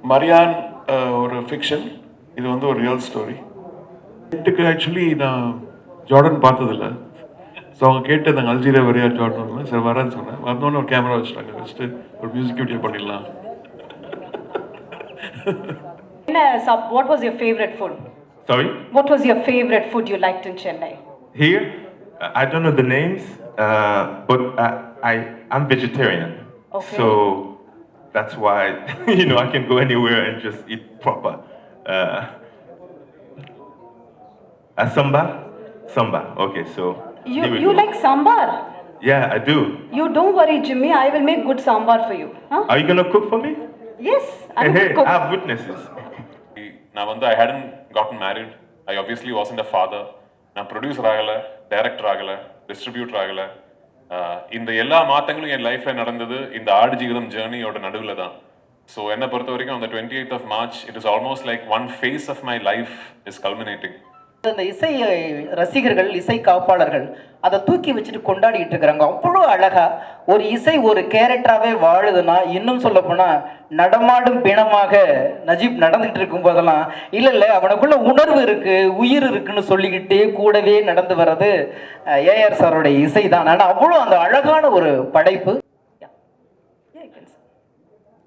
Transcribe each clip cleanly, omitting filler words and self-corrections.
மரியான் ஒரு ஃபிக்ஷன், இது வந்து ஒரு ரியல் ஸ்டோரி. இதுக்கு ஆக்சுவலி நான் ஜார்டன் பார்த்ததில்ல. ஸோ அவங்க கேட்டு நாங்கள் அல்ஜீரியா வரையா ஜார்டன், சரி வரேன்னு சொன்னேன். வந்தோன்னே ஒரு கேமரா வச்சுட்டாங்க, வச்சுட்டு ஒரு மியூசிக் வீடியோ பண்ணிடலாம். What was your favorite food? Sorry? What was your favorite food you liked in Chennai? Here, I don't know the names, but I'm vegetarian. Okay. So that's why, I can go anywhere and just eat proper. Samba? Samba, okay, so. You like sambar? Yeah, I do. You don't worry, Jimmy, I will make good sambar for you. Huh? Are you gonna cook for me? Yes, I'm a good cook. I have witnesses. I hadn't gotten married. I obviously wasn't a father. நான் producer ஆகலை, director ஆகலை, distributor ஆகலை. இந்த எல்லா மாற்றங்களும் என் லைஃப்பில் நடந்தது இந்த ஆடுஜீவிதம் ஜேர்னியோட நடுவில் தான். ஸோ என்னை பொறுத்த வரைக்கும் அந்த 28th of March, it is almost like one phase of my life is culminating. இந்த இசை ரசிகர்கள், இசை காப்பாளர்கள் அதை தூக்கி வச்சுட்டு கொண்டாடிட்டு இருக்கிறாங்க. அவ்வளோ அழகா ஒரு இசை ஒரு கேரக்டராகவே வாழுதுன்னா, இன்னும் சொல்ல போனால் நடமாடும் பிணமாக நஜீப் நடந்துகிட்டு இருக்கும் போதெல்லாம் இல்லை அவனுக்குள்ள உணர்வு இருக்கு, உயிர் இருக்குன்னு சொல்லிக்கிட்டே கூடவே நடந்து வர்றது ஏஆர் சாரோடைய இசை தான். ஆனால் அவ்வளோ அந்த அழகான ஒரு படைப்பு.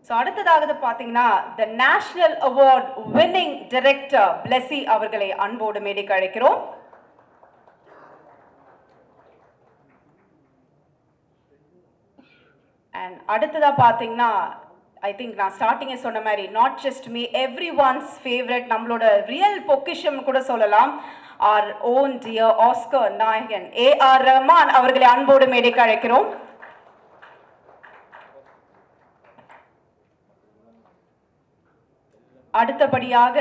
ஸோ அடுத்ததாக பார்த்தீங்கன்னா the national award winning director Blessy அவர்களை அன்போடு மேடைக்கு அழைக்கிறோம். அண்ட் அடுத்ததா பார்த்தீங்கன்னா ஐ திங்க் நான் ஸ்டார்டிங்கே சொன்ன மாதிரி not just me, every once favourite, நம்மளோட ரியல் பொக்கிஷம் கூட சொல்லலாம், ஆர் ஓன் டியர் ஆஸ்கர் நாயகன் ஏஆர் ரஹ்மான் அவர்களை அன்போடு மேடைக்கு அழைக்கிறோம். அடுத்தபடியாக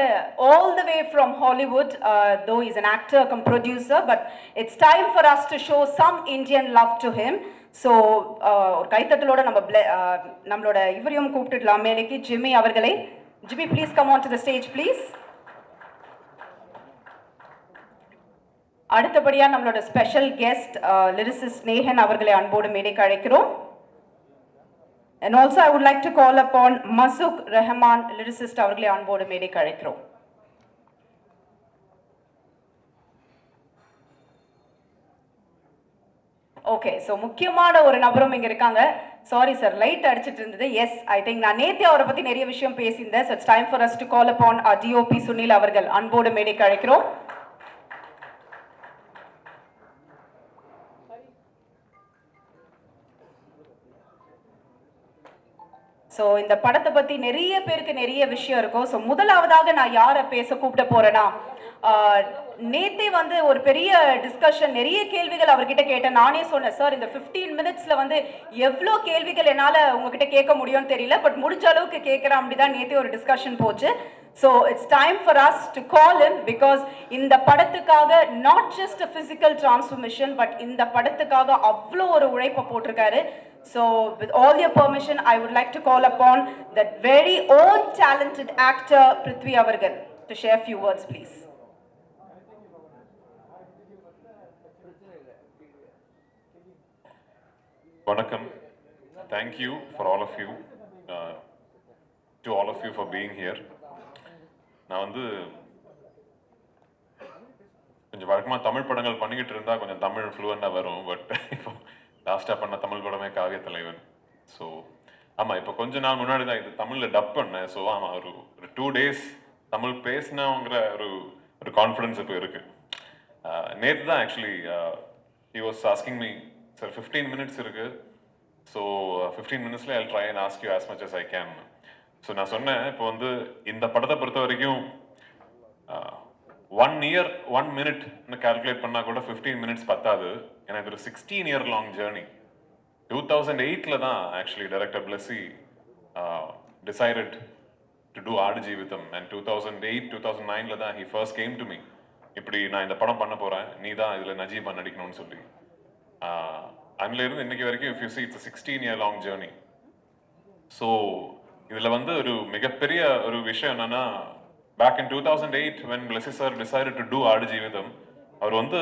all the way from Hollywood, though he's an actor come producer, but it's time for us to show some Indian love to him. So ஒரு கைத்தட்டலோட நம்மளோட இவரையும் கூப்பிட்டுடலாம் மேலைக்கு, ஜிம்மி அவர்களை. Jimmy, please come on to the stage please. அடுத்தபடியா நம்மளோட special guest lyricist நேஹன் அவர்களை அன்போடு மேடைக்கு அழைக்கிறோம். And also I would like to call upon Masuk Rahman, lyricist அவர்களை அன்போடு மேடைக்கு அழைக்கிறோம். ஓகே, ஸோ முக்கியமான ஒரு நபரும் இங்கே இருக்காங்க. சாரி சார், லைட் அடிச்சிட்டு இருந்தது. எஸ், ஐ திங்க் நான் நேத்தி அவரை பற்றி நிறைய விஷயம் பேசியிருந்தேன். So it's time for us to call upon DOP Sunil அவர்கள் அன்போடு மேடைக்கு அழைக்கிறோம். ஸோ இந்த படத்தை பற்றி நிறைய பேருக்கு நிறைய விஷயம் இருக்கும். ஸோ முதலாவதாக நான் யாரை பேச கூப்பிட போறேன்னா, நேத்தே வந்து ஒரு பெரிய டிஸ்கஷன், நிறைய கேள்விகள் அவர்கிட்ட கேட்டேன். நானே சொன்னேன், சார் இந்த 15 minutesல வந்து எவ்வளோ கேள்விகள் என்னால் உங்ககிட்ட கேட்க முடியும்னு தெரியல, பட் முடிஞ்ச அளவுக்கு கேட்குறேன். அப்படிதான் நேத்தே ஒரு டிஸ்கஷன் போச்சு. So it's time for us to call him, because இந்த படத்துக்காக not just a physical transformation, but இந்த படத்துக்காக அவ்வளோ ஒரு உழைப்பை போட்டிருக்காரு. So with all your permission, I would like to call upon that very own talented actor Prithvi avargal to share a few words please. Vanakkam. Thank you for all of you, to all of you for being here. நான் வந்து கொஞ்சம் வழக்கமாக தமிழ் படங்கள் பண்ணிக்கிட்டு இருந்தால் கொஞ்சம் தமிழ் ஃப்ளூவெண்டாக வரும். But இப்போ லாஸ்ட்டாக பண்ண தமிழ் படமே காவிய தலைவன். ஸோ ஆமாம், இப்போ கொஞ்ச நாள் முன்னாடி தான் இது தமிழில் டப் பண்ணேன். ஸோ ஆமாம், ஒரு 2 days தமிழ் பேசினவங்கிற ஒரு கான்ஃபிடன்ஸ் இப்போ இருக்குது. நேற்று தான் actually he was asking me, sir 15 minutes இருக்குது, ஸோ 15 minutesல I try and ask you as much as I can. So நான் சொன்னேன், இப்போ வந்து இந்த படத்தை பொறுத்த வரைக்கும் 1 year 1 minute கால்குலேட் பண்ணால் கூட 15 minutes பத்தாது. ஏன்னா இது ஒரு 16-year long journey. 2008 தான் actually director Blessy decided to do Aadujeevitham. And 2008-2009 தான் he first came to me, இப்படி நான் இந்த படம் பண்ண போகிறேன், நீ தான் இதில் நஜீபா நடிக்கணும்னு சொல்லி. அதுலேருந்து இன்னைக்கு வரைக்கும் if you see, it's a 16-year long journey. So இதில் வந்து ஒரு மிகப்பெரிய ஒரு விஷயம் என்னன்னா, back in 2008 when Blessy sir decided to do Aadujeevitham, அவர் வந்து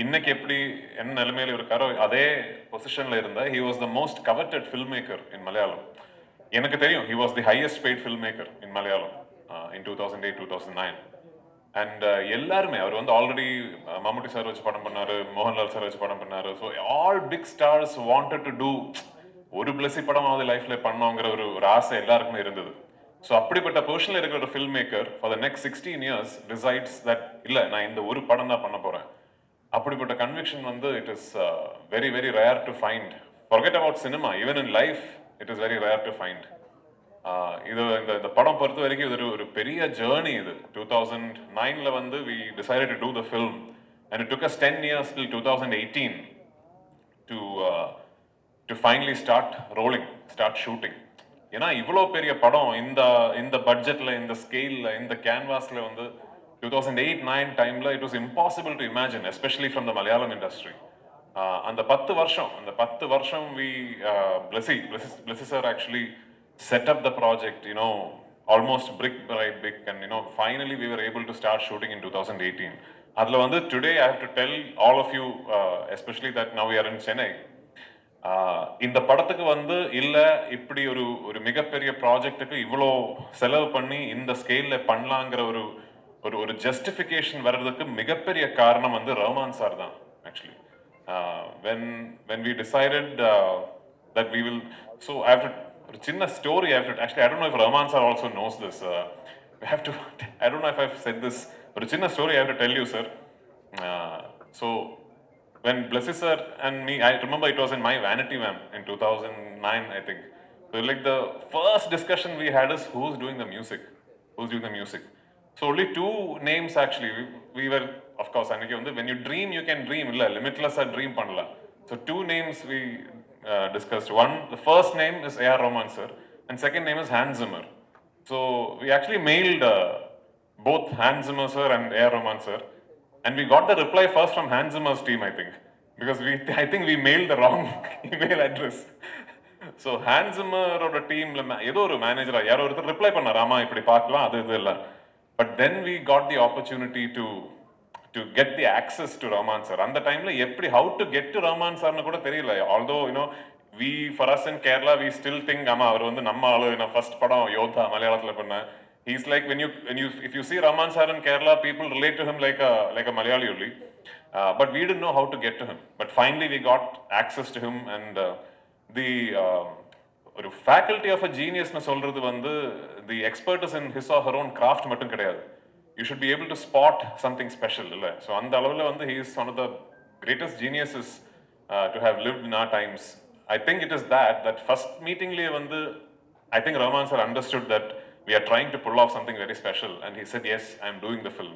இன்னைக்கு எப்படி என்ன நிலைமையில இருக்காரோ அதே பொசிஷன்ல இருந்த he was the most coveted filmmaker in Malayalam. எனக்கு தெரியும் he was the highest paid filmmaker in Malayalam in 2008-2009 and எல்லாருமே அவர் வந்து ஆல்ரெடி மம்முட்டி சார் வச்சு படம் பண்ணாரு, மோகன்லால் சார் வச்சு படம் பண்ணாரு. So all big stars wanted to do ஒரு பிளஸி படமாவது லைஃப்ல பண்ணோங்கிற ஒரு ஆசை எல்லாருக்குமே இருந்தது. ஸோ அப்படிப்பட்ட பொசிஷன்ல இருக்கிற ஒரு film maker for the next 16 years decides that இல்லை நான் இந்த ஒரு படம் தான் பண்ண போறேன். அப்படிப்பட்ட கன்விக்ஷன் வந்து it is very very rare to find. Forget about cinema, even in life it is very rare to find. இது இந்த படம் பொறுத்த வரைக்கும் இது ஒரு பெரிய ஜேர்னி. இது 2009ல வந்து we decided to do the film and it took us 10 years till 2018 to finally start rolling, start shooting. ஏன்னா இவ்வளோ பெரிய படம் இந்த பட்ஜெட்ல, இந்த ஸ்கேல்ல, இந்த கேன்வாஸ்ல வந்து 2008-9 டைம்ல it was impossible to imagine, especially from the Malayalam industry. அந்த 10 வருஷம் we Blessy sir actually set up the project, you know, almost brick by brick, and you know, finally we were able to start shooting in 2018. Adla vandu today I have to tell all of you, especially that now we are in Chennai, இந்த படத்துக்கு வந்து இல்ல இப்படி ஒரு மிகப்பெரிய ப்ராஜெக்ட்டுக்கு இவ்வளோ செலவு பண்ணி இந்த ஸ்கேல்ல பண்ணலாங்கிற ஒரு ஜஸ்டிஃபிகேஷன் வர்றதுக்கு மிகப்பெரிய காரணம் வந்து ரஹ்மான் சார் தான். Actually when we decided that we will, so I have to, ஒரு சின்ன story I have to, actually I don't know if Rahman sir also knows this, we have to, I don't know if I've said this, ஒரு சின்ன story I have to tell you, sir. So when Blessy sir and me, I remember it was in my vanity van in 2009 I think. So like the first discussion we had is who's doing the music. So only two names actually. We were, of course, when you dream you can dream, illa limitless a dream pannalam. So two names we discussed. One, the first name is A.R. Rahman sir, and second name is Hans Zimmer. So we actually mailed both Hans Zimmer sir and A.R. Rahman sir, and we got the reply first from Hans Zimmer's team, I think, because I think we mailed the wrong email address. So Hans Zimmer oda team la edo oru manager yaro oru reply panna Rama ipdi paakalam adu idu illa, but then we got the opportunity to get the access to Rahman sir. And the time la eppadi how to get to Rahman sir nu kuda theriyala. Although you know, we for us in Kerala we still think ama avaru vandu namma aalu na first padam Yodha Malayalathila panna. He's like when you if you see Rahman sir in Kerala, people relate to him like a Malayali only, but we didn't know how to get to him. But finally we got access to him, and the ஒரு faculty of a genius னு சொல்றது வந்து the expertise in his or her own craft மட்டும் கிடையாது. You should be able to spot something special, இல்ல? So அந்த அளவுல வந்து he is one of the greatest geniuses to have lived in our times. I think it is that first meetingலயே வந்து I think Rahman sir understood that we are trying to pull off something very special, and he said, yes, I am doing the film.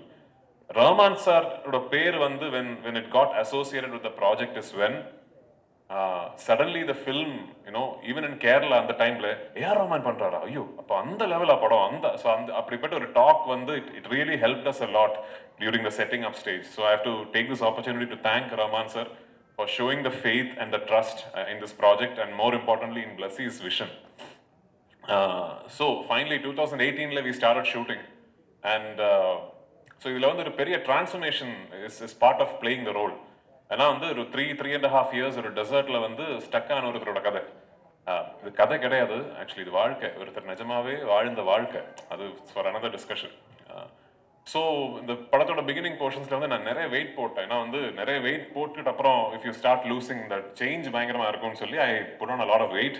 Rahman sir oda per வந்து when it got associated with the project is when suddenly the film, you know, even in Kerala அந்த டைம்ல A.R. Rahman பண்றாரா, ஐயோ அப்ப அந்த லெவலா படம், அந்த so அந்த அப்படிப்பட்ட ஒரு டாக் வந்து it really helped us a lot during the setting up stage. So I have to take this opportunity to thank Rahman sir for showing the faith and the trust in this project, and more importantly in Blessy's vision. So finally 2018 we started shooting, and so இதுல வந்து ஒரு பெரிய transformation is part of playing the role. ஏன்னா வந்து ஒரு 3.5 years ஒரு டெசர்ட்ல வந்து stuck ஆன ஒருத்தரோட கதை. இது கதை கிடையாது, ஆக்சுவலி இது வாழ்க்கை, ஒருத்தர் நிஜமாவே வாழ்ந்த வாழ்க்கை. அது ஃபார் another discussion. ஸோ இந்த படத்தோட பிகினிங் போர்ஷன்ஸ்ல வந்து நான் நிறைய வெயிட் போட்டேன். ஏன்னா வந்து நிறைய வெயிட் போட்டுட்டு அப்புறம் if you start losing that change பயங்கரமா இருக்கும்னு சொல்லி I put on a lot of weight,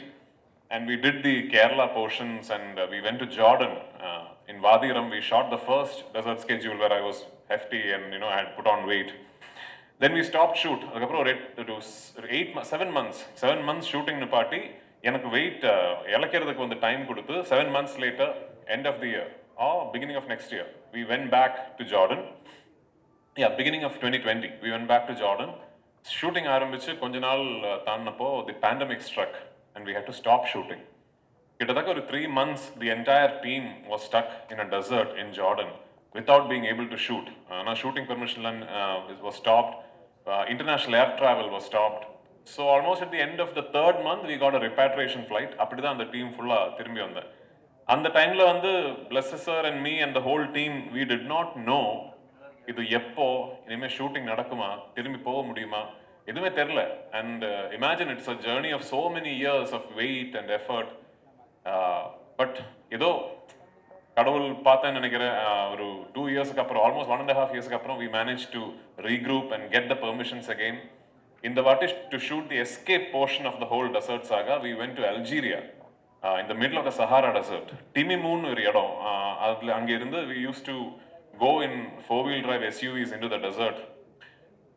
and we did the Kerala portions, and we went to Jordan. In Vadiram we shot the first desert schedule where I was hefty and you know I had put on weight. Then we stopped shoot. அதுக்கப்புறம் ஒரு 7 months shooting நிப்பாட்டி எனக்கு wait இழக்கிறதுக்கு வந்து time கொடுத்து 7 months later, end of the year or beginning of next year, we went back to Jordan. Beginning of 2020 we went back to Jordan. Shooting ஆரம்பிச்சு கொஞ்ச நாள் தாண்டினப்போ the pandemic struck and we had to stop shooting. கிட்டத்தட்ட ஒரு 3 months the entire team was stuck in a desert in Jordan without being able to shoot. Shooting permission was stopped. International air travel was stopped. So almost at the end of the 3rd month we got a repatriation flight. அப்படிதான் அந்த team ஃபுல்லா திரும்பி வந்தேன். அந்த டைம்ல வந்து Blessy sir and me and the whole team, we did not know இது எப்போ இனிமே ஷூட்டிங் நடக்குமா, திரும்பி போக முடியுமா, எதுவுமே தெரியல. And imagine it's a journey of so many years of wait and effort. But ஏதோ கடவுள் பார்த்தேன்னு நினைக்கிறேன் ஒரு 2 இயர்ஸ்க்கு அப்புறம் ஆல்மோஸ்ட் 1.5 இயர்ஸ்க்கு அப்புறம் we managed to regroup and get the permissions again. இந்த வாட்டி to shoot the escape portion of the whole desert saga we went to Algeria in the middle of the Sahara desert. Timimoun ஒரு இடம் அதுல அங்க இருந்து we used to go in 4-wheel drive SUVs into the desert.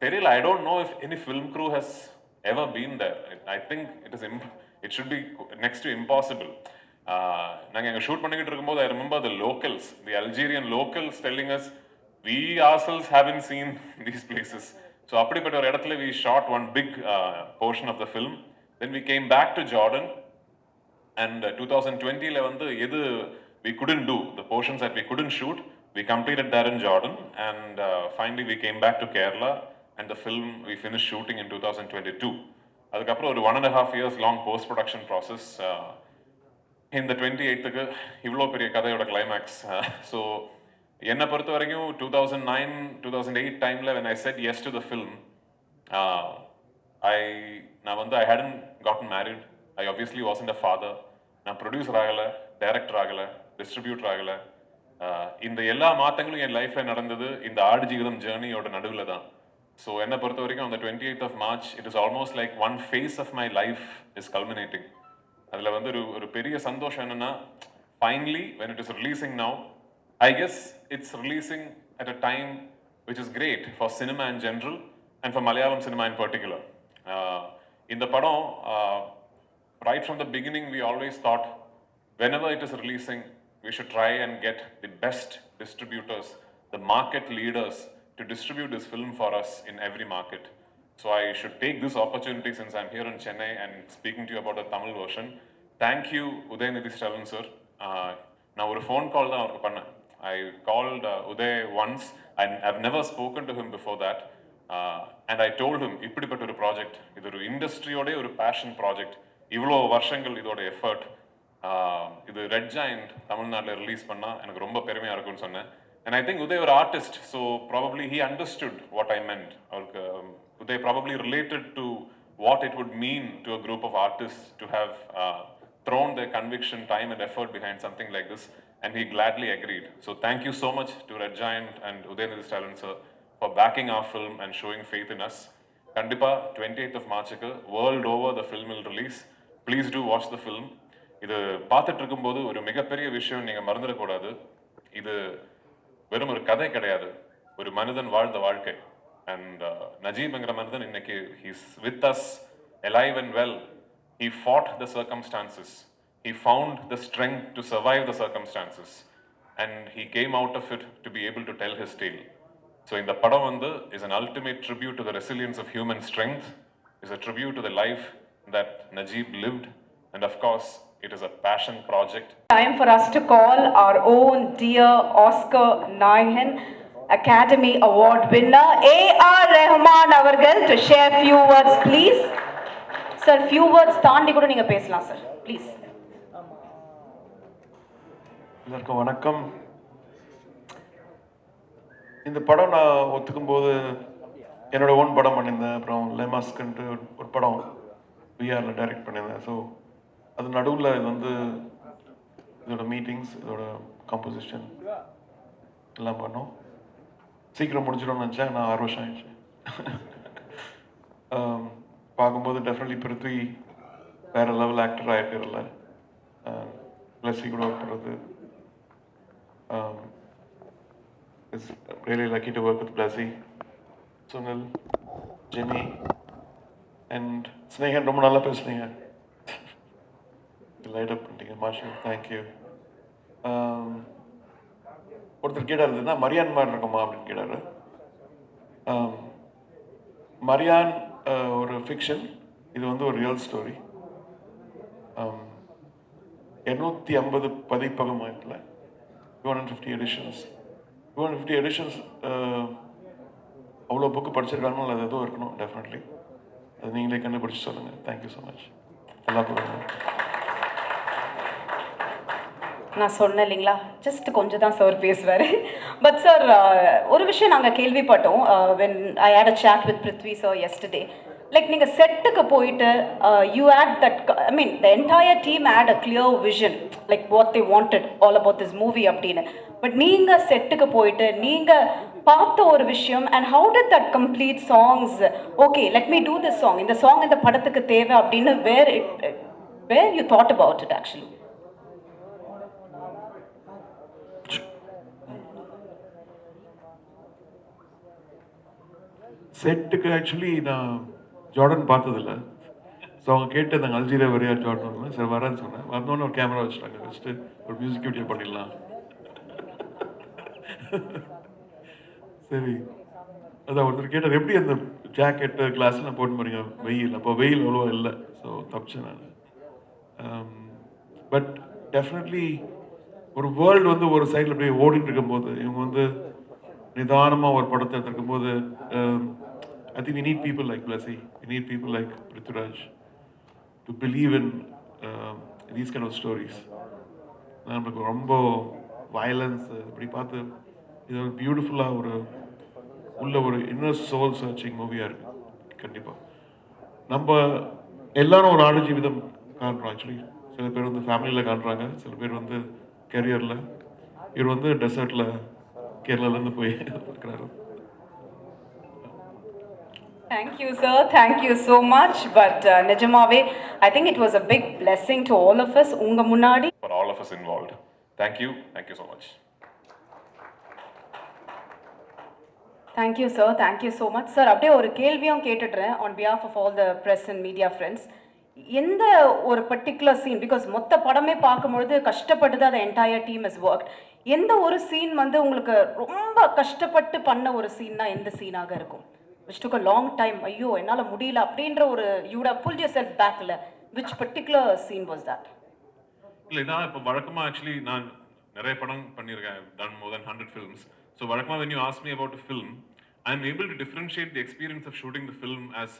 தெரியல, I don't know if any film crew has ever been there. I think it should be next to impossible. நாங்கள் எங்கள் shoot பண்ணிக்கிட்டு இருக்கும்போது I remember the locals, the Algerian locals telling us we ourselves haven't seen these places. So அப்படிப்பட்ட ஒரு இடத்துல we shot one big portion of the film. Then we came back to Jordan and 2020ல வந்து எது we couldn't do, the portions that we couldn't shoot, we completed that in Jordan and finally we came back to Kerala and the film we finished shooting in 2022. அதுக்கப்புறம் ஒரு 1.5 years long post production process. இந்த 28க்கு இவ்வளோ பெரிய கதையோட climax. So என்னை பொறுத்த வரைக்கும் 2009-2008 டைமில் when I said yes to the film, நான் வந்து I hadn't gotten married, I obviously wasn't a father, நான் ப்ரொடியூசர் ஆகலை, டைரக்டர் ஆகலை, டிஸ்ட்ரிபியூட்டர் ஆகலை. இந்த எல்லா மாற்றங்களும் என் லைஃப்பில் நடந்தது இந்த ஆடுஜீவிதம் ஜேர்னியோட நடுவில் தான். ஸோ என்னை பொறுத்த வரைக்கும் on the 28th of March it is almost like one phase of my life is culminating. அதில் வந்து ஒரு பெரிய சந்தோஷம் என்னன்னா, finally when it is releasing now, I guess it's releasing at a time which is great for cinema in general and for Malayalam cinema in particular. இந்த படம் right from the beginning we always thought whenever it is releasing we should try and get the best distributors, the market leaders to distribute this film for us in every market. So I should take this opportunity since I'm here in Chennai and speaking to you about the Tamil version. Thank you, Udayanidhi Stalin sir. நான் ஒரு phone call தான் அவருக்கு பண்ணேன். I called Uday once and I've never spoken to him before that. And I told him, இப்படிப்பட்ட ஒரு project, இது ஒரு இண்டஸ்ட்ரியோட ஒரு பேஷன் ப்ராஜெக்ட், இவ்வளோ வருஷங்கள் இதோட எஃபர்ட், இது ரெட் ஜாயிண்ட் தமிழ்நாட்டில் ரிலீஸ் பண்ணால் எனக்கு ரொம்ப பெருமையாக இருக்கும்னு சொன்னேன். And I think Uday ஒரு artist, so probably he understood what I meant. Uday probably related to what it would mean to a group of artists to have thrown their conviction, time and effort behind something like this, and he gladly agreed. So thank you so much to Red Giant and Udayanidhi Stalin sir for backing our film and showing faith in us. Kandipa 28th of March world over the film will release. Please do watch the film. இது பார்த்துட்டு இருக்கும்போது ஒரு மிகப்பெரிய விஷயம் நீங்கள் மறந்துடக்கூடாது. இது வெறும் ஒரு கதை கிடையாது, ஒரு மனிதன் வாழ்ந்த வாழ்க்கை. அண்ட் நஜீப்ங்கிற மனிதன் இன்னைக்கு he's with us alive and well. He fought the circumstances, he found the strength to survive the circumstances and he came out of it to be able to tell his tale. So இந்த படம் வந்து is an ultimate tribute to the resilience of human strength, is a tribute to the life that Najib lived, and of course it is a passion project. Time for us to call our own dear Oscar Nayan Academy Award winner A.R. Rahman avargal to share few words please. Sir, few words தாண்டி கூட நீங்க பேசலாம் sir, please. எல்லாருக்கும் வணக்கம். இந்த படம் நான் ஒத்துக்கும் போது என்னோட ஓன் படம் பண்ணியிருந்தேன், அப்புறம் லேமாஸ்க்குன்ட்டு ஒரு படம் விஆரில் டைரக்ட் பண்ணியிருந்தேன். ஸோ அது நடுவில் இது வந்து இதோட மீட்டிங்ஸ், இதோட கம்போசிஷன் எல்லாம் பண்ணோம். சீக்கிரம் முடிஞ்சிடும்னு நினச்சேன், நான் 6 வருஷம் ஆயிடுச்சு. பார்க்கும்போது டெஃபினெட்லி பிருத்வி வேறு லெவல் ஆக்டர் ஆகிட்டு பிளஸி கூட ஒர்க் பண்ணுறது. It's really lucky to work with Blessy, Sunil, Jimmy and Snehan. ரொம்ப நல்லா பேசுனீங்க, லைட் அப் பண்ணிட்டீங்க. மாஷா, தேங்க்யூ. ஒருத்தர் கேட்டார், இதுனா மரியான் மாதிரி இருக்குமா அப்படின்னு கேட்டார். மரியான் ஒரு ஃபிக்ஷன், இது வந்து ஒரு ரியல் ஸ்டோரி. 250 பதிப்பகமாயிட்டில் 250 எடிஷன்ஸ். 250 எடிஷன்ஸ் அவ்வளோ புக்கு படிச்சிருக்காங்கன்னு அது எதுவும் இருக்கணும் டெஃபினெட்லி. அது நீங்களே கண்டுபிடிச்சி சொல்லுங்கள். Thank you so much. நல்லா போடுங்க. நான் சொன்னேன் இல்லைங்களா, ஜஸ்ட் கொஞ்சம் தான் சார் பேசுவார். பட் சார் ஒரு விஷயம் நாங்கள் கேள்விப்பட்டோம் when I had a chat with Prithvi sir yesterday. Like நீங்கள் செட்டுக்கு போயிட்டு you had that I mean the entire team had a clear vision like what they wanted all about this movie அப்படின்னு. But நீங்கள் செட்டுக்கு போயிட்டு நீங்கள் பார்த்த ஒரு விஷயம் and how did that complete songs okay let me do this song, இந்த song இந்த படத்துக்கு தேவை அப்படின்னு where you thought about it actually? செட்டுக்கு ஆக்சுவலி நான் ஜார்டன் பார்த்ததில்ல. ஸோ அவங்க கேட்டு நாங்கள் அல்ஜீரியா வரையா ஜார்டன் சரி வரேன்னு சொன்னேன். வந்தோன்னு ஒரு கேமரா வச்சுட்டாங்க, வச்சுட்டு ஒரு மியூசிக் வீடியோ பண்ணிடலாம். சரி அதான் ஒருத்தர் கேட்டார் எப்படி அந்த ஜாக்கெட்டு கிளாஸ்லாம் போட்டு போறீங்க வெயில், அப்போ வெயில் அவ்வளோ இல்லை. ஸோ தப்பிச்சேன் நான். பட் டெஃபினெட்லி ஒரு வேர்ல்டு வந்து ஒரு சைடில் அப்படியே ஓடிட்டு இருக்கும்போது இவங்க வந்து நிதானமாக ஒரு படத்தை எடுத்துருக்கும் போது I think we need people like Blessy, we need people like Prithviraj to believe in these kind of stories. நமக்கு ரொம்ப வயலன்ஸ் இப்படி பார்த்து இது ஒரு பியூட்டிஃபுல்லாக உள்ள ஒரு இன்னர் சோல் சர்ச்சிங் மூவியாக இருக்குது. கண்டிப்பாக நம்ம எல்லாரும் ஒரு ஆடு ஜீவிதம் காண்றோம். ஆக்சுவலி சில பேர் வந்து ஃபேமிலியில் காண்றாங்க, சில பேர் வந்து கெரியரில். இவர் வந்து டெசர்ட்டில் கேரளாலேருந்து போய் இருக்கிறாரு. Thank you, sir. Thank you so much. But Nijamave, I think it was a big blessing to all of us. Unga munadi. For all of us involved. Thank you. Thank you so much. Thank you, sir. Thank you so much. Sir, அப்படியே ஒரு கேள்வியும் கேட்டுடுறேன் on behalf of all the press and media friends. எந்த ஒரு particular scene, because மொத்த படமே பார்க்கும்பொழுது கஷ்டப்பட்டு தான் the entire team has worked. எந்த ஒரு சீன் வந்து உங்களுக்கு ரொம்ப கஷ்டப்பட்டு பண்ண ஒரு சீன்னா எந்த சீனாக இருக்கும்? which took a long time, ஐயோ என்னால் முடியல அப்படின்ற ஒரு you would have pulled yourself back இல்ல, which particular scene was that? இல்லை நான் இப்போ வழக்கமாக ஆக்சுவலி நான் நிறைய படம் பண்ணியிருக்கேன். I've done more than 100 films. So வழக்கமாக when you ask me about a film, I'm able to differentiate the experience of shooting the film as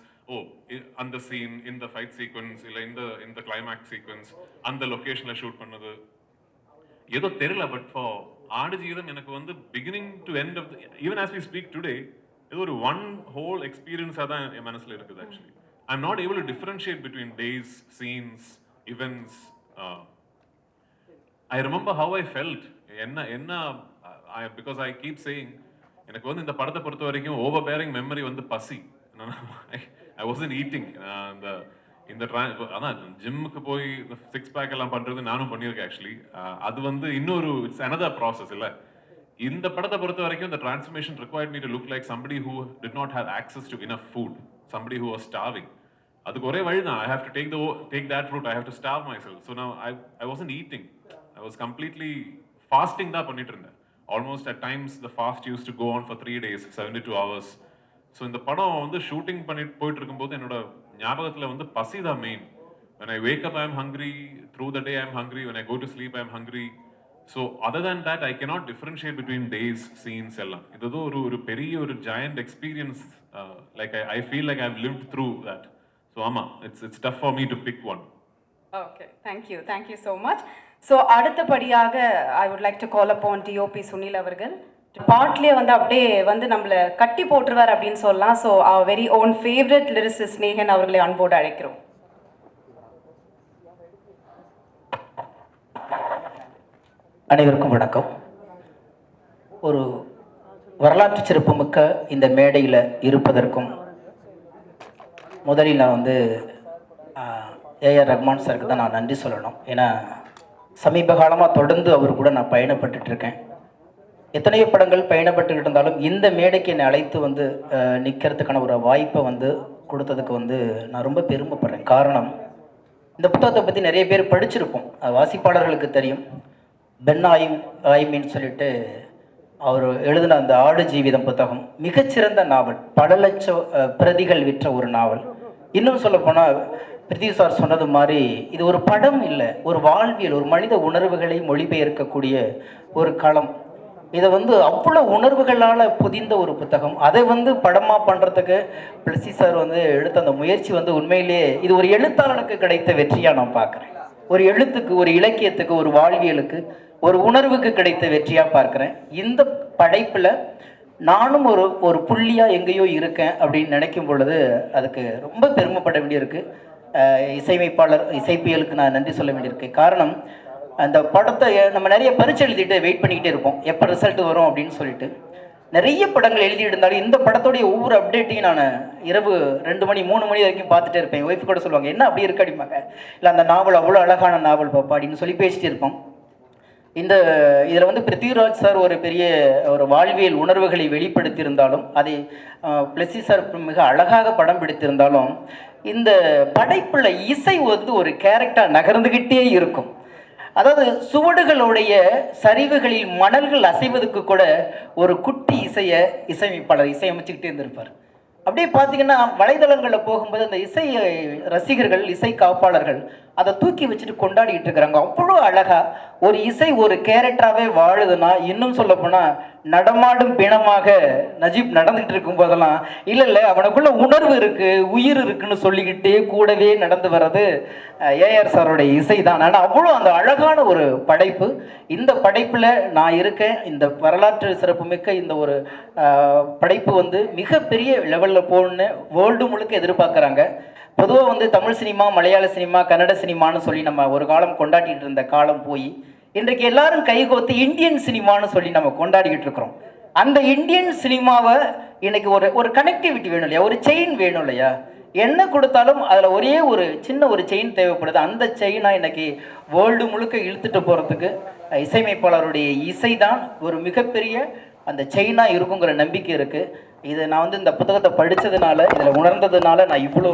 அந்த சீன், இந்த ஃபைட் சீக்வன்ஸ், இல்லை இந்த கிளைமேக்ஸ் சீக்வன்ஸ், அந்த லொக்கேஷனில் ஷூட் பண்ணது ஏதோ தெரியல. பட் ஃபார் ஆடுஜீவிதம் எனக்கு வந்து beginning to end of even as we speak today இது ஒரு ஒன் ஹோல் எக்ஸ்பீரியன்ஸாக தான் என் மனசில் இருக்குது. Actually I am not able to differentiate between days, scenes, events. I remember how I felt என்ன பிகாஸ் ஐ கீப் சேயிங் எனக்கு வந்து இந்த படத்தை பொறுத்த வரைக்கும் ஓவர் பேரிங் மெமரி வந்து பசி. I wasn't eating. இந்த அதான் ஜிம்முக்கு போய் சிக்ஸ் பேக் எல்லாம் பண்றது நானும் பண்ணியிருக்கேன். ஆக்சுவலி அது வந்து இன்னொரு இட்ஸ் another ப்ராசஸ் இல்லை. இந்த படத்தை பொறுத்த வரைக்கும் the transformation required me to look like somebody who did not have access to enough food, somebody who was starving. அதுக்கு ஒரே வழி தான், I have to take that route, I have to starve myself. So now I wasn't eating, I was completely fasting தான் பண்ணிட்டு இருந்தேன். Almost at times the fast used to go on for 3 days, 72 hours. So இந்த படம் வந்து shooting பண்ணிட்டு போயிட்டு இருக்கும்போது என்னோட ஞாபகத்தில் வந்து பசி தான் main. When I wake up I am hungry, through the day I am hungry, when I go to sleep I am hungry. So other than that I cannot differentiate between days, scenes எல்லாம். இது ஒரு பெரிய ஒரு giant experience, like I feel like I've lived through that. So ஆமா, it's tough for me to pick one. Okay, thank you so much. So அடுத்தபடியாக I would like to call upon DOP Sunil அவர்கள். பாட்லயே வந்து அப்படியே வந்து நம்மள கட்டி போட்டுருவார் அப்படின்னு சொல்லலாம். So our very own favorite lyricist Snehan அவர்களை அன்போடு அழைக்கிறோம். அனைவருக்கும் வணக்கம். ஒரு வரலாற்று சிறப்புமிக்க இந்த மேடையில் இருப்பதற்கும் முதலில் நான் வந்து ஏஆர் ரஹ்மான் சாருக்கு தான் நான் நன்றி சொல்லணும். ஏன்னா சமீப காலமாக தொடர்ந்து அவர் கூட நான் பயணப்பட்டுருக்கேன். எத்தனையோ படங்கள் பயணப்பட்டுக்கிட்டு இருந்தாலும் இந்த மேடைக்கு என்னை அழைத்து வந்து நிற்கிறதுக்கான ஒரு வாய்ப்பை வந்து கொடுத்ததுக்கு வந்து நான் ரொம்ப பெருமைப்படுறேன். காரணம், இந்த புத்தகத்தை பற்றி நிறைய பேர் படிச்சிருப்போம், வாசிப்பாளர்களுக்கு தெரியும். பென்னாயிமின்னு சொல்லிட்டு அவர் எழுதின அந்த ஆடு ஜீவிதம் புத்தகம் மிகச்சிறந்த நாவல், பல லட்சம் பிரதிகள் விற்ற ஒரு நாவல். இன்னும் சொல்லப்போனால் பிரித்தி சார் சொன்னது மாதிரி இது ஒரு படம் இல்லை, ஒரு வாழ்வியல், ஒரு மனித உணர்வுகளை மொழிபெயர்க்கக்கூடிய ஒரு களம். இதை வந்து அவ்வளோ உணர்வுகளால் பொதிந்த ஒரு புத்தகம். அதை வந்து படமாக பண்ணுறதுக்கு பிளஸி சார் வந்து எடுத்த அந்த முயற்சி வந்து உண்மையிலேயே இது ஒரு எழுத்தாளனுக்கு கிடைத்த வெற்றியாக நான் பார்க்குறேன். ஒரு எழுத்துக்கு, ஒரு இலக்கியத்துக்கு, ஒரு வாழ்வியலுக்கு, ஒரு உணர்வுக்கு கிடைத்த வெற்றியாக பார்க்குறேன். இந்த படைப்பில் நானும் ஒரு ஒரு புள்ளியாக எங்கேயோ இருக்கேன் அப்படின்னு நினைக்கும் பொழுது அதுக்கு ரொம்ப பெருமைப்பட வேண்டியிருக்கு. இசைப்பியலுக்கு நான் நன்றி சொல்ல வேண்டியிருக்கு. காரணம், அந்த படத்தை நம்ம நிறைய பரீட்சை எழுதிட்டு வெயிட் பண்ணிக்கிட்டே இருப்போம், எப்போ ரிசல்ட் வரும் அப்படின்னு சொல்லிட்டு. நிறைய படங்கள் எழுதி இருந்தாலும் இந்த படத்தோடைய ஒவ்வொரு அப்டேட்டையும் நான் இரவு 2 மணி 3 மணி வரைக்கும் பார்த்துட்டே இருப்பேன். ஒய்ஃப் கூட சொல்லுவாங்க, என்ன அப்படி இருக்கு அப்படிம்பாங்க. இல்லை, அந்த நாவல் அவ்வளோ அழகான நாவல் பாப்பா அப்படின்னு சொல்லி பேசிட்டு இருப்போம். இதில் வந்து பிருத்திவிராஜ் சார் ஒரு பெரிய ஒரு வாழ்வியல் உணர்வுகளை வெளிப்படுத்தியிருந்தாலும், அதை பிளஸி சார் மிக அழகாக படம் பிடித்திருந்தாலும், இந்த படைப்புல இசை வந்து ஒரு கேரக்டர் நகர்ந்துகிட்டே இருக்கும். அதாவது சுவடுகளுடைய சரிவுகளில் மணல்கள் அசைவதுக்கு கூட ஒரு குட்டி இசையமைப்பாளர் இசையமைச்சுக்கிட்டே இருந்திருப்பார். அப்படியே பார்த்தீங்கன்னா வலைதளங்களில் போகும்போது அந்த இசை ரசிகர்கள், இசை காப்பாளர்கள் அதை தூக்கி வச்சுட்டு கொண்டாடிட்டு இருக்கிறாங்க. அவ்வளோ அழகா ஒரு இசை ஒரு கேரக்டராகவே வாழுதுன்னா, இன்னும் சொல்ல போனால் நடமாடும் பிணமாக நஜீப் நடந்துகிட்டு இருக்கும் போதெல்லாம் இல்லை அவனுக்குள்ள உணர்வு இருக்கு, உயிர் இருக்குன்னு சொல்லிக்கிட்டே கூடவே நடந்து வர்றது ஏஆர் சாரோடைய இசை தான். ஆனால் அவ்வளோ அந்த அழகான ஒரு படைப்பு. இந்த படைப்பில் நான் இருக்கேன். இந்த வரலாற்று சிறப்புமிக்க இந்த ஒரு படைப்பு வந்து மிகப்பெரிய லெவலில் போகணுன்னு வேர்ல்டு முழுக்க எதிர்பார்க்குறாங்க. பொதுவாக வந்து தமிழ் சினிமா, மலையாள சினிமா, கன்னட சினிமான்னு சொல்லி நம்ம ஒரு காலம் கொண்டாடிட்டு இருந்த காலம் போய் இன்றைக்கு எல்லாரும் கைகோத்து இந்தியன் சினிமான்னு சொல்லி நம்ம கொண்டாடிக்கிட்டு இருக்கிறோம். அந்த இந்தியன் சினிமாவை இன்னைக்கு ஒரு கனெக்டிவிட்டி வேணும் இல்லையா, ஒரு செயின் வேணும் இல்லையா. என்ன கொடுத்தாலும் அதில் ஒரே ஒரு சின்ன ஒரு செயின் தேவைப்படுது. அந்த செயினாக இன்னைக்கு வேர்ல்டு முழுக்க இழுத்துட்டு போகிறதுக்கு இசையமைப்பாளருடைய இசை தான் ஒரு மிகப்பெரிய அந்த செயினாக இருக்குங்கிற நம்பிக்கை இருக்குது. இது நான் வந்து இந்த புத்தகத்தை படித்ததுனால, இதில் உணர்ந்ததுனால நான் இவ்வளோ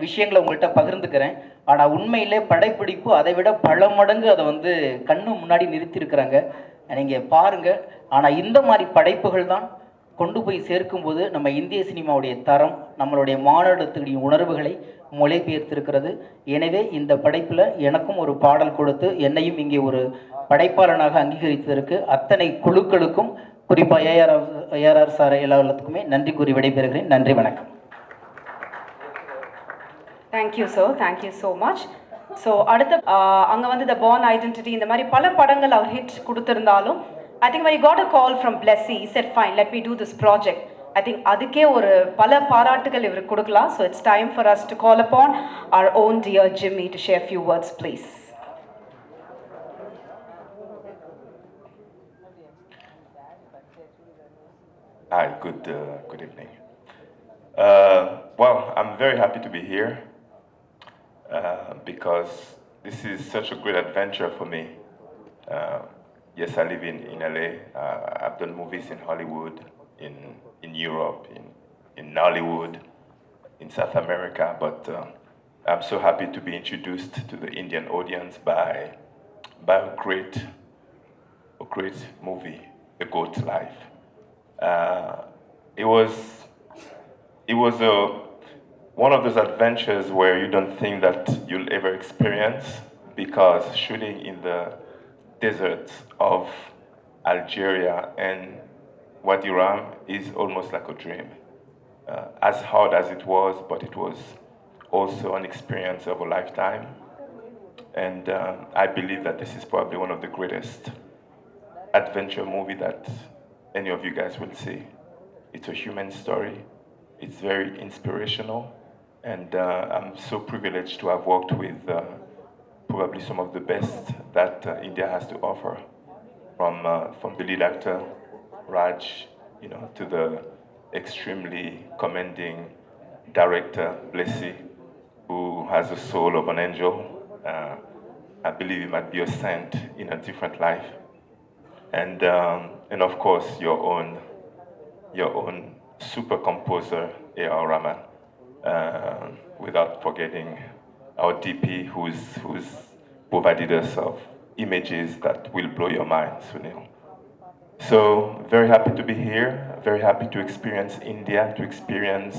விஷயங்களை உங்கள்கிட்ட பகிர்ந்துக்கிறேன். ஆனால் உண்மையிலே படைப்பிடிப்பு அதை விட பல மடங்கு அதை வந்து கண்ணு முன்னாடி நிறுத்தியிருக்கிறாங்க, நீங்கள் பாருங்கள். ஆனால் இந்த மாதிரி படைப்புகள் தான் கொண்டு போய் சேர்க்கும்போது நம்ம இந்திய சினிமாவுடைய தரம், நம்மளுடைய மாநிலத்துடைய உணர்வுகளை மொழிபெயர்த்திருக்கிறது. எனவே இந்த படைப்பில் எனக்கும் ஒரு பாடல் கொடுத்து என்னையும் இங்கே ஒரு படைப்பாளனாக அங்கீகரித்ததற்கு அத்தனை குழுக்களுக்கும், குறிப்பாக ஏஆர் சார் எல்லாத்துக்குமே நன்றி கூறி விடைபெறுகிறேன். நன்றி, வணக்கம். Thank you sir, thank you so much. So அடுத்த அங்கே வந்து த பார்ன் ஐடென்டிட்டி இந்த மாதிரி பல படங்கள் அவர் hit கொடுத்துருந்தாலும், I think when he got a call from Blessy, he said, fine, let me do this project. I think அதுக்கே ஒரு பல பாராட்டுகள் இவருக்கு கொடுக்கலாம். So it's time for us to call upon our own dear Jimmy to share a few words, please. Hi, good evening. Well, I'm very happy to be here because this is such a great adventure for me. Yes, I live in LA. I've done movies in Hollywood, in Europe, in Nollywood, in South America, but I'm so happy to be introduced to the Indian audience by a great movie, A Goat's Life. It was one of those adventures where you don't think that you'll ever experience, because shooting in the deserts of Algeria and Wadi Ram is almost like a dream. As hard as it was, but it was also an experience of a lifetime. And I believe that this is probably one of the greatest adventure movie that any of you guys will see. It's a human story. It's very inspirational. And I'm so privileged to have worked with probably some of the best that India has to offer, from the lead actor, Raj, to the extremely commending director, Blessy, who has the soul of an angel. I believe he might be a saint in a different life. And of course, your own super composer, Rahman, without forgetting our DP, who's provided us of images that will blow your mind, Sunil. So, very happy to be here, very happy to experience India, to experience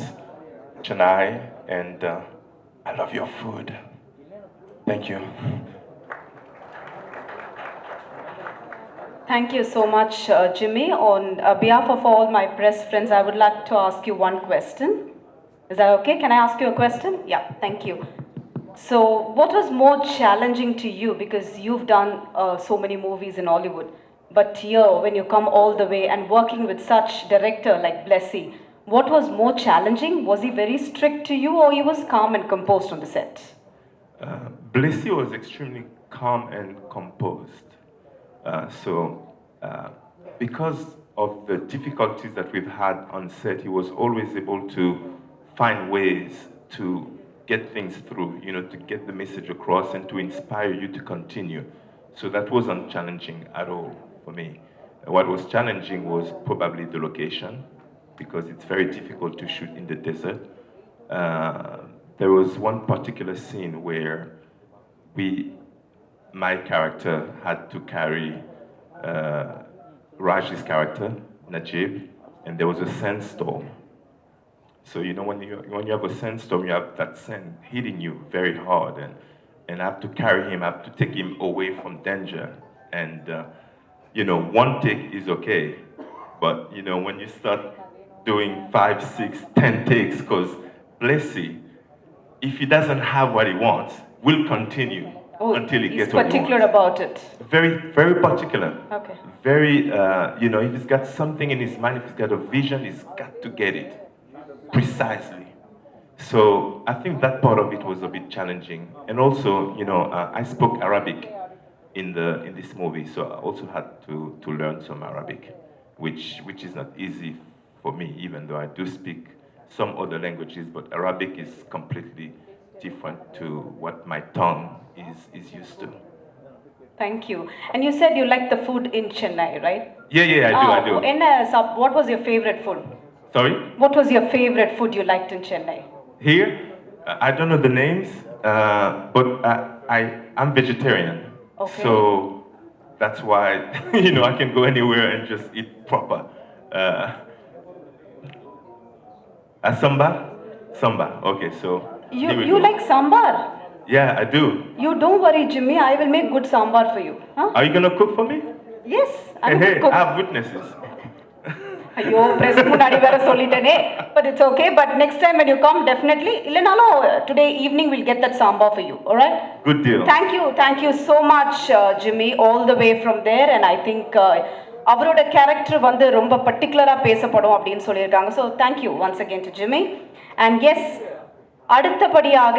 Chennai, and I love your food. Thank you. Thank you so much, Jimmy. On behalf of all my press friends, I would like to ask you one question. Is that okay? Can I ask you a question? Yeah, thank you. So, what was more challenging to you, because you've done so many movies in Hollywood? But here, when you come all the way and working with such director like Blessy, what was more challenging? Was he very strict to you, or he was calm and composed on the set? Blessy was extremely calm and composed. Because of the difficulties that we've had on set, he was always able to find ways to get things through, to get the message across and to inspire you to continue. So that wasn't challenging at all for me. What was challenging was probably the location, because it's very difficult to shoot in the desert. There was one particular scene where my character had to carry Raj's character, Najib, and there was a sandstorm. So when you have a sandstorm, you have that sand hitting you very hard, and I have to carry him, I have to take him away from danger. And one take is okay, but when you start doing 5, 6, 10 takes, because Blessy, if he doesn't have what he wants, will continue until he gets what he wants. He's particular about it. Very, very particular. Okay. Very, if he's got something in his mind, if he's got a vision, he's got to get it precisely. So I think that part of it was a bit challenging. And also, I spoke Arabic in this movie, so I also had to learn some Arabic, which is not easy for me, even though I do speak some other languages, but Arabic is completely different to what my tongue is used to. Thank you. And you said you like the food in Chennai, right? Yeah, I do. What was your favorite food? Sorry? What was your favorite food you liked in Chennai? Here, I don't know the names, but I'm vegetarian. Okay. So that's why, I can go anywhere and just eat proper. Samba. Okay, so You like sambar? Yeah, I do. You don't worry, Jimmy. I will make good sambar for you. Huh? Are you gonna cook for me? Yes, I'm a Hey, good cook. I have witnesses. ஐயோ press முன்னாடி வேற சொல்லிட்டேனே, but it's okay. But next time when you come, definitely இல்லனாலும் today evening we'll get that sambar for you. All right? Good deal. Thank you so much, Jimmy, all the way from there. And I think அவரோட character வந்து ரொம்ப பர்టిక్యులரா பேசப்படும் அப்படின்னு சொல்லியிருக்காங்க. So thank you once again to Jimmy. And yes, அடுத்தபடியாக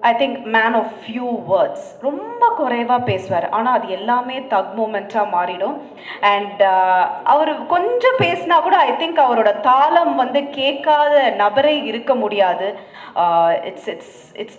I think man of few words. ரொம்ப குறைவா பேசுவார், ஆனா அது எல்லாமே தக் மூமெண்டா மாறிடும். அண்ட் அவர் கொஞ்சம் பேசினா கூட ஐ திங்க் அவரோட தாளம் வந்து கேட்காத நபரே இருக்க முடியாது. இட்ஸ்